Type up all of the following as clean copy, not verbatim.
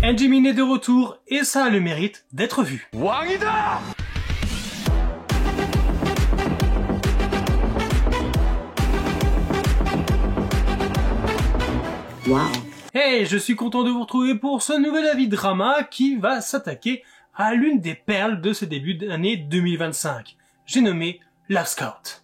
Han Ji-min est de retour et ça a le mérite d'être vu. 왕이다! Wow. Hey, je suis content de vous retrouver pour ce nouvel avis drama qui va s'attaquer à l'une des perles de ce début d'année 2025. J'ai nommé Love Scout.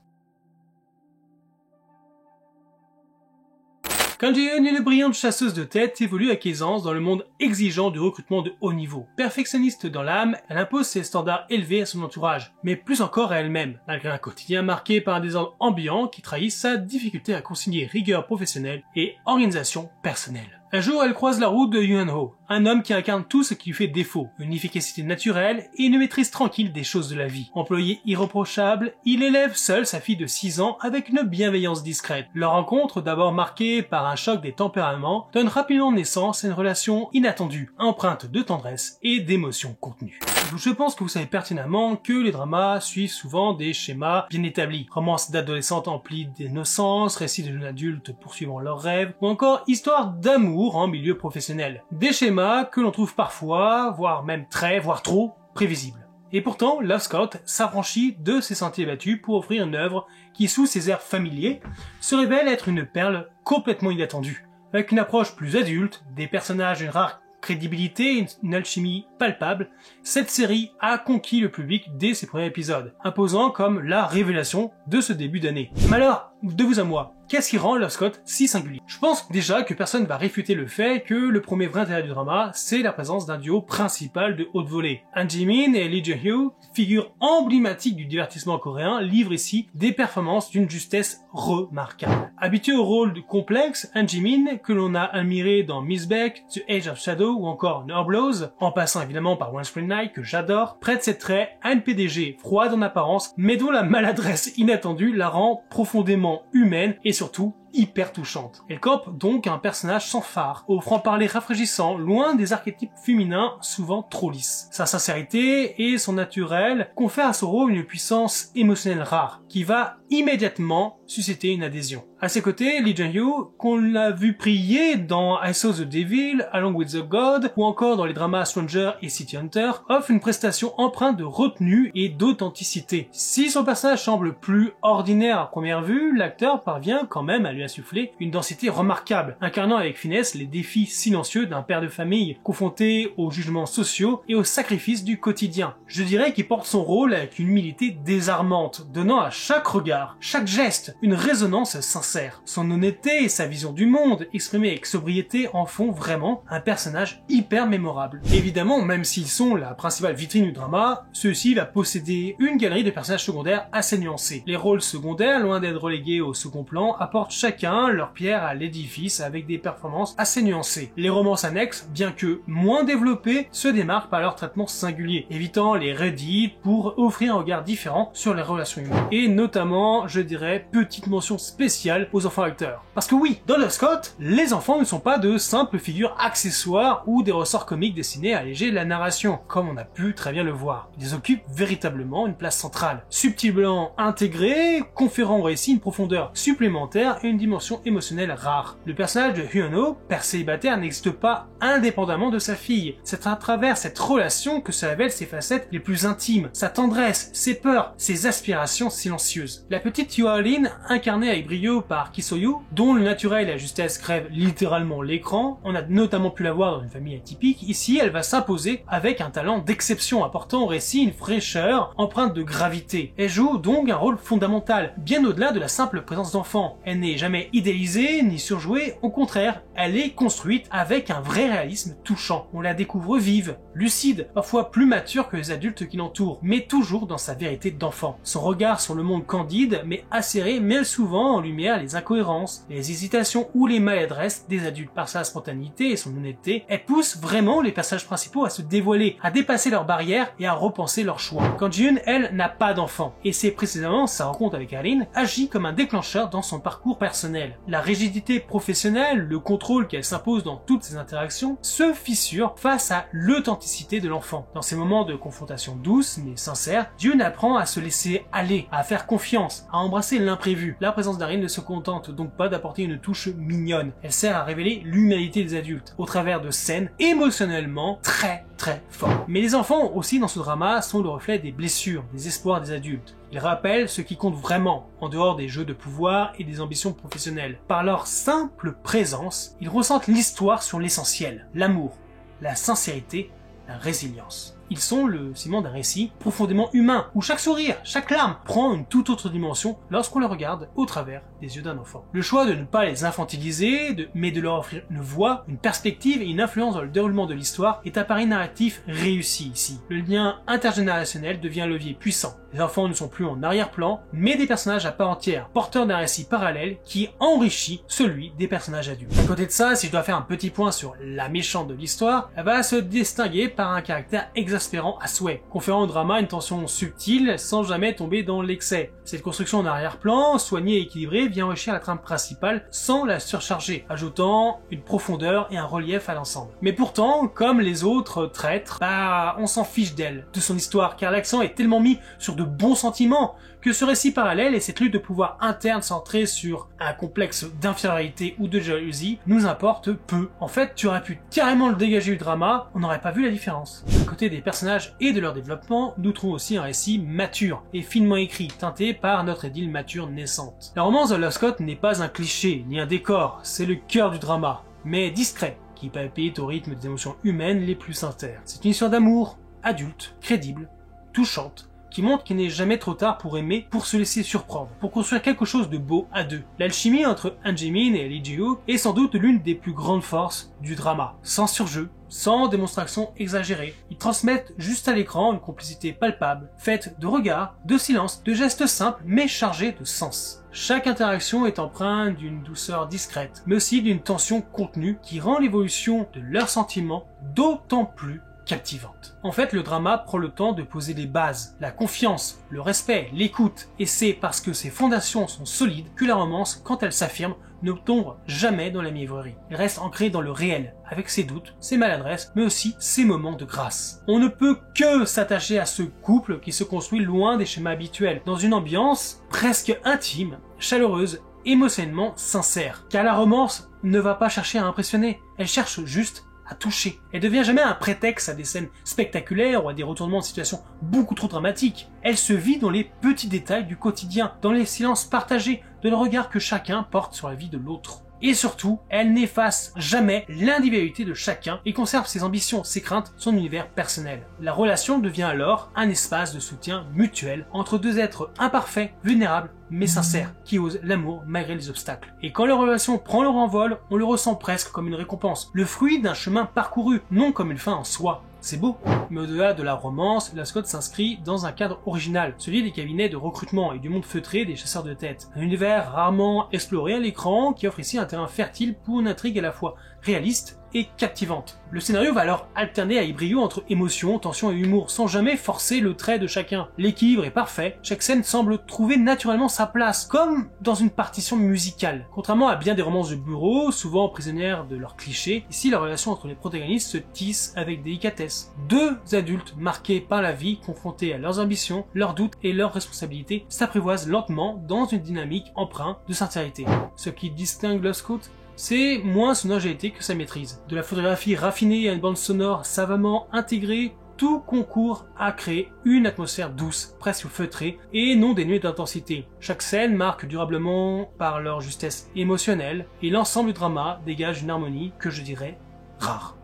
Kang Ji-eun, une brillante chasseuse de tête, évolue avec aisance dans le monde exigeant du recrutement de haut niveau. Perfectionniste dans l'âme, elle impose ses standards élevés à son entourage, mais plus encore à elle-même, malgré un quotidien marqué par un désordre ambiant qui trahit sa difficulté à concilier rigueur professionnelle et organisation personnelle. Un jour, elle croise la route de Hyun-ho, un homme qui incarne tout ce qui lui fait défaut, une efficacité naturelle et une maîtrise tranquille des choses de la vie. Employé irréprochable, il élève seul sa fille de 6 ans avec une bienveillance discrète. Leur rencontre, d'abord marquée par un choc des tempéraments, donne rapidement naissance à une relation inattendue, empreinte de tendresse et d'émotions contenues. Je pense que vous savez pertinemment que les dramas suivent souvent des schémas bien établis. Romances d'adolescentes emplies d'innocence, récits de jeunes adultes poursuivant leurs rêves, ou encore histoires d'amour en milieu professionnel. Des schémas que l'on trouve parfois, voire même voire trop, prévisibles. Et pourtant, Love Scout s'affranchit de ces sentiers battus pour offrir une œuvre qui, sous ses airs familiers, se révèle être une perle complètement inattendue. Avec une approche plus adulte, des personnages d'une rare crédibilité, une alchimie palpable, cette série a conquis le public dès ses premiers épisodes, imposant comme la révélation de ce début d'année. Mais alors, de vous à moi, qu'est-ce qui rend Love Scout si singulier? Je pense déjà que personne ne va réfuter le fait que le premier vrai intérêt du drama, c'est la présence d'un duo principal de haute volée. Han Ji-min et Lee Jae-hyo, figures emblématiques du divertissement coréen, livrent ici des performances d'une justesse remarquable. Habitué au rôle complexe, Han Ji-min, que l'on a admiré dans Miss Beck, The Age of Shadow ou encore No Blows, en passant évidemment par One Spring Night que j'adore, prête ses traits à une PDG froide en apparence, mais dont la maladresse inattendue la rend profondément humaine et surtout hyper touchante. Elle campe donc un personnage sans phare, au franc-parler rafraîchissant, loin des archétypes féminins souvent trop lisses. Sa sincérité et son naturel confèrent à son rôle une puissance émotionnelle rare, qui va immédiatement susciter une adhésion. À ses côtés, Lee Jae-hyo, qu'on l'a vu prier dans I Saw the Devil, Along with the God, ou encore dans les dramas Stranger et City Hunter, offre une prestation empreinte de retenue et d'authenticité. Si son personnage semble plus ordinaire à première vue, l'acteur parvient quand même à lui insuffler une densité remarquable, incarnant avec finesse les défis silencieux d'un père de famille, confronté aux jugements sociaux et aux sacrifices du quotidien. Je dirais qu'il porte son rôle avec une humilité désarmante, donnant à chaque regard, chaque geste, une résonance sincère. Son honnêteté et sa vision du monde, exprimée avec sobriété, en font vraiment un personnage hyper mémorable. Évidemment, même s'ils sont la principale vitrine du drama, ceux-ci va posséder une galerie de personnages secondaires assez nuancés. Les rôles secondaires, loin d'être relégués au second plan, apportent chacun leur pierre à l'édifice avec des performances assez nuancées. Les romances annexes, bien que moins développées, se démarquent par leur traitement singulier, évitant les redits pour offrir un regard différent sur les relations humaines. Et notamment, je dirais, petite mention spéciale aux enfants acteurs. Parce que oui, dans Love Scout, les enfants ne sont pas de simples figures accessoires ou des ressorts comiques destinés à alléger la narration, comme on a pu très bien le voir. Ils occupent véritablement une place centrale, subtilement intégrés, conférant au récit une profondeur supplémentaire et une dimension émotionnelle rare. Le personnage de Hyun-ho, père célibataire, n'existe pas indépendamment de sa fille. C'est à travers cette relation que se révèlent ses facettes les plus intimes, sa tendresse, ses peurs, ses aspirations silencieuses. La petite Hyo-lin, incarnée avec brio par Ki So-yu, dont le naturel et la justesse crèvent littéralement l'écran, on a notamment pu la voir dans une famille atypique, ici elle va s'imposer avec un talent d'exception apportant au récit une fraîcheur empreinte de gravité. Elle joue donc un rôle fondamental, bien au-delà de la simple présence d'enfant. Elle n'est jamais idéalisée ni surjouée, au contraire, elle est construite avec un vrai réalisme touchant. On la découvre vive, lucide, parfois plus mature que les adultes qui l'entourent, mais toujours dans sa vérité d'enfant. Son regard sur le monde candide mais acéré mêle souvent en lumière les incohérences, les hésitations ou les maladresses des adultes. Par sa spontanéité et son honnêteté, elle pousse vraiment les personnages principaux à se dévoiler, à dépasser leurs barrières et à repenser leurs choix. Kang Ji-eun, elle, n'a pas d'enfant, et c'est précisément sa rencontre avec Aline agit comme un déclencheur dans son parcours personnel. personnelle. La rigidité professionnelle, le contrôle qu'elle s'impose dans toutes ses interactions, se fissure face à l'authenticité de l'enfant. Dans ces moments de confrontation douce mais sincère, June apprend à se laisser aller, à faire confiance, à embrasser l'imprévu. La présence d'Arin ne se contente donc pas d'apporter une touche mignonne, elle sert à révéler l'humanité des adultes, au travers de scènes émotionnellement très fortes. Mais les enfants aussi dans ce drama sont le reflet des blessures, des espoirs des adultes. Ils rappellent ce qui compte vraiment, en dehors des jeux de pouvoir et des ambitions professionnelles. Par leur simple présence, ils ressentent l'histoire sur l'essentiel, l'amour, la sincérité, la résilience. Ils sont le ciment d'un récit profondément humain, où chaque sourire, chaque larme prend une toute autre dimension lorsqu'on le regarde au travers des yeux d'un enfant. Le choix de ne pas les infantiliser, mais de leur offrir une voix, une perspective et une influence dans le déroulement de l'histoire est un pari narratif réussi ici. Le lien intergénérationnel devient un levier puissant. Les enfants ne sont plus en arrière-plan, mais des personnages à part entière, porteurs d'un récit parallèle qui enrichit celui des personnages adultes. À côté de ça, si je dois faire un petit point sur la méchante de l'histoire, elle va se distinguer par un caractère exaspérant à souhait, conférant au drama une tension subtile sans jamais tomber dans l'excès. Cette construction en arrière-plan, soignée et équilibrée, vient enrichir la trame principale sans la surcharger, ajoutant une profondeur et un relief à l'ensemble. Mais pourtant, comme les autres traîtres, on s'en fiche d'elle, de son histoire, car l'accent est tellement mis sur de bons sentiments que ce récit parallèle et cette lutte de pouvoir interne centrée sur un complexe d'infériorité ou de jalousie nous importe peu. En fait, tu aurais pu carrément le dégager du drama, on n'aurait pas vu la différence. À côté des personnages et de leur développement, nous trouvons aussi un récit mature et finement écrit, teinté par notre idylle mature naissante. La romance de Love Scott n'est pas un cliché, ni un décor, c'est le cœur du drama, mais discret, qui palpite au rythme des émotions humaines les plus sincères. C'est une histoire d'amour, adulte, crédible, touchante, qui montre qu'il n'est jamais trop tard pour aimer, pour se laisser surprendre, pour construire quelque chose de beau à deux. L'alchimie entre Han Ji-min et Lee Ji-woo est sans doute l'une des plus grandes forces du drama. Sans surjeu, sans démonstration exagérée, ils transmettent juste à l'écran une complicité palpable, faite de regards, de silences, de gestes simples mais chargés de sens. Chaque interaction est empreinte d'une douceur discrète, mais aussi d'une tension contenue qui rend l'évolution de leurs sentiments d'autant plus captivante. En fait, le drama prend le temps de poser les bases, la confiance, le respect, l'écoute, et c'est parce que ces fondations sont solides que la romance, quand elle s'affirme, ne tombe jamais dans la mièvrerie. Elle reste ancrée dans le réel, avec ses doutes, ses maladresses, mais aussi ses moments de grâce. On ne peut que s'attacher à ce couple qui se construit loin des schémas habituels, dans une ambiance presque intime, chaleureuse, émotionnellement sincère. Car la romance ne va pas chercher à impressionner, elle cherche juste à toucher. Elle devient jamais un prétexte à des scènes spectaculaires ou à des retournements de situation beaucoup trop dramatiques. Elle se vit dans les petits détails du quotidien, dans les silences partagés, dans le regard que chacun porte sur la vie de l'autre. Et surtout, elle n'efface jamais l'individualité de chacun et conserve ses ambitions, ses craintes, son univers personnel. La relation devient alors un espace de soutien mutuel entre deux êtres imparfaits, vulnérables, mais sincères, qui osent l'amour malgré les obstacles. Et quand leur relation prend leur envol, on le ressent presque comme une récompense, le fruit d'un chemin parcouru, non comme une fin en soi. C'est beau. Mais au-delà de la romance, Love Scott s'inscrit dans un cadre original, celui des cabinets de recrutement et du monde feutré des chasseurs de tête. Un univers rarement exploré à l'écran qui offre ici un terrain fertile pour une intrigue à la fois réaliste et captivante. Le scénario va alors alterner à brio entre émotion, tension et humour, sans jamais forcer le trait de chacun. L'équilibre est parfait, chaque scène semble trouver naturellement sa place, comme dans une partition musicale. Contrairement à bien des romances de bureau, souvent prisonnières de leurs clichés, ici la relation entre les protagonistes se tisse avec délicatesse. Deux adultes marqués par la vie, confrontés à leurs ambitions, leurs doutes et leurs responsabilités, s'apprivoisent lentement dans une dynamique empreinte de sincérité. Ce qui distingue Love Scott, c'est moins son originalité que sa maîtrise. De la photographie raffinée à une bande sonore savamment intégrée, tout concourt à créer une atmosphère douce, presque feutrée, et non dénuée d'intensité. Chaque scène marque durablement par leur justesse émotionnelle, et l'ensemble du drama dégage une harmonie que je dirais rare.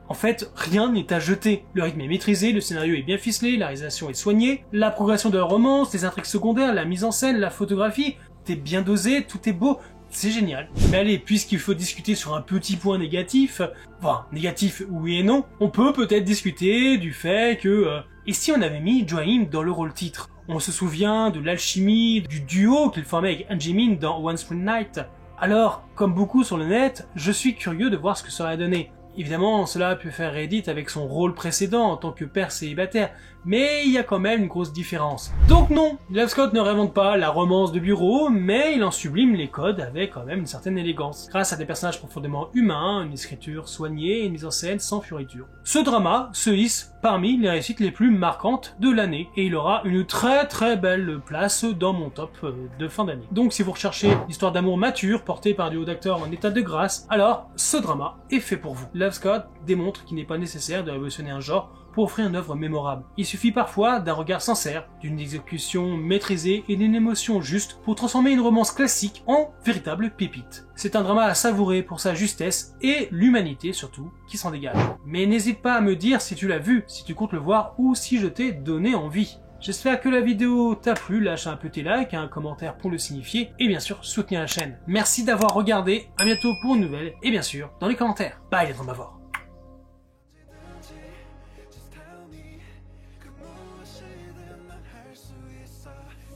En fait, rien n'est à jeter. Le rythme est maîtrisé, le scénario est bien ficelé, la réalisation est soignée, la progression de la romance, les intrigues secondaires, la mise en scène, la photographie, tout est bien dosé, tout est beau. C'est génial. Mais allez, puisqu'il faut discuter sur un petit point négatif, enfin, négatif oui et non, on peut peut-être discuter du fait que... et si on avait mis Jo-in dans le rôle titre? On se souvient de l'alchimie, du duo qu'il formait avec Han Ji-min dans One Spring Night. Alors, comme beaucoup sur le net, je suis curieux de voir ce que ça aurait donné. Évidemment, cela peut faire Reddit avec son rôle précédent en tant que père célibataire, mais il y a quand même une grosse différence. Donc non, Love Scott ne réinvente pas la romance de bureau, mais il en sublime les codes avec quand même une certaine élégance, grâce à des personnages profondément humains, une écriture soignée et une mise en scène sans fioriture. Ce drama se hisse parmi les réussites les plus marquantes de l'année, et il aura une très belle place dans mon top de fin d'année. Donc si vous recherchez l'histoire d'amour mature portée par un duo d'acteurs en état de grâce, alors ce drama est fait pour vous. Love Scott démontre qu'il n'est pas nécessaire de révolutionner un genre pour offrir une œuvre mémorable. Il suffit parfois d'un regard sincère, d'une exécution maîtrisée et d'une émotion juste pour transformer une romance classique en véritable pépite. C'est un drama à savourer pour sa justesse et l'humanité surtout qui s'en dégage. Mais n'hésite pas à me dire si tu l'as vu, si tu comptes le voir ou si je t'ai donné envie. J'espère que la vidéo t'a plu, lâche un petit like, un commentaire pour le signifier, et bien sûr soutenir la chaîne. Merci d'avoir regardé, à bientôt pour une nouvelle, et bien sûr dans les commentaires. Bye les drama.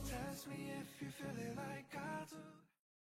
Test me if you feel it like